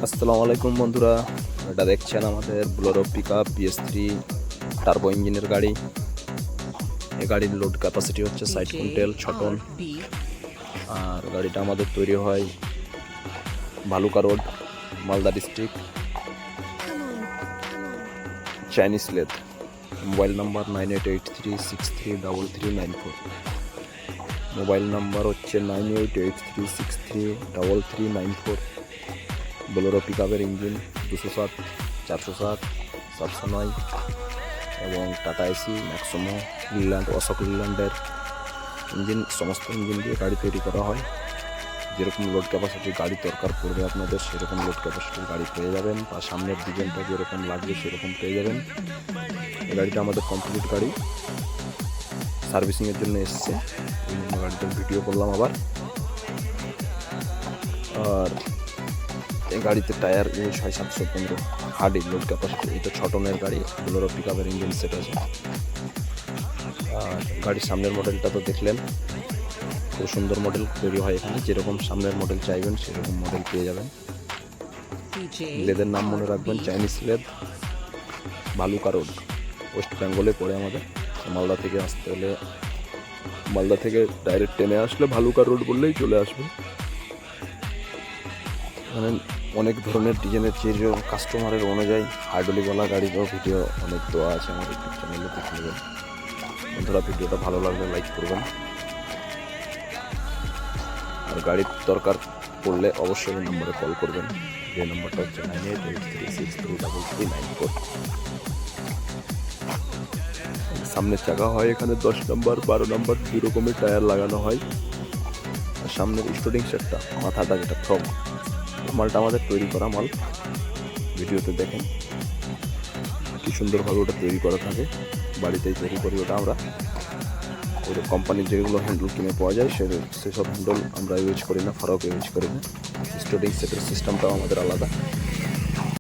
আসসালামু আলাইকুম বন্ধুরা, এটা দেখছেন আমাদের বোলেরো পিকআপ BS3 টার্বো ইঞ্জিনের গাড়ি। এই গাড়ির লোড ক্যাপাসিটি হচ্ছে 60 কুইন্টাল 6 টন। আর গাড়িটা আমাদের তৈরি হয় Bhaluka road, Malda district, Chinese lathe. Mobile number 9883633394। Mobile number হচ্ছে 9883633394। বোলেরো পিকআপের ইঞ্জিন 207, 407, 709 এবং Tata AC, Maxximo, Leyland, Ashok লিল্যান্ডের ইঞ্জিন, সমস্ত ইঞ্জিন দিয়ে গাড়ি তৈরি করা হয়। যেরকম লোড ক্যাপাসিটির গাড়ি দরকার পড়বে আপনাদের সেরকম লোড ক্যাপাসিটির গাড়ি পেয়ে যাবেন, বা সামনের ডিজাইনটা যেরকম লাগবে সেরকম পেয়ে যাবেন। এই গাড়িটা আমাদের কমপ্লিট গাড়ি, সার্ভিসিংয়ের জন্য এসছে। গাড়িটার ভিডিও করলাম আবার। আর এই গাড়িতে টায়ার ইউজ হয় 715 হার্ডি লোড ক্যাপাসিটি। এটা 6 টনের গাড়ি, বোলেরো পিকআপের ইঞ্জিন সেট আছে। আর গাড়ির সামনের মডেলটা তো দেখলেন, খুব সুন্দর মডেল তৈরি হয় এখানে। যেরকম সামনের মডেল চাইবেন সেরকম মডেল পেয়ে যাবেন। লেদের নাম মনে রাখবেন, Chinese lathe, Bhaluka road, West বেঙ্গলে পড়ে আমাদের। মালদা থেকে আসতে হলে, মালদা থেকে ডাইরেক্ট ট্রেনে আসলে ভালুকা রোড বললেই চলে আসবে। মানে অনেক ধরনের ডিজাইনের চেঞ্জ, কাস্টমারের অনুযায়ী হাইড্রোলিকওয়ালা গাড়িরও ভিডিও অনেক দেওয়া আছে আমার ইউটিউব চ্যানেলে, দেখে নেবেন। বন্ধুরা, ভিডিওটা ভালো লাগলে লাইক করবেন। আর গাড়ির দরকার পড়লে অবশ্যই এই নম্বরে কল করবেন। যে নম্বরটা হচ্ছে 9883633394। সামনের চাকা হয় এখানে 10 নম্বর, 12 নম্বর, 2 রকমের টায়ার লাগানো হয়। আর সামনের স্টার্টিং সেটটা, মাথাটা যেটা ফ্রক, মালটা আমাদের তৈরি করা মাল। ভিডিওতে দেখেন কি সুন্দরভাবে ওটা তৈরি করা থাকে। বাড়িতেই তৈরি করি ওটা আমরা। ওই কোম্পানির যেগুলো হ্যান্ডেল কিনে পাওয়া যায় সেসব হ্যান্ডেল আমরা ইউজ করি না, ফারক ইউজ করি না। স্টার্টিং সেটের সিস্টেমটাও আমাদের আলাদা।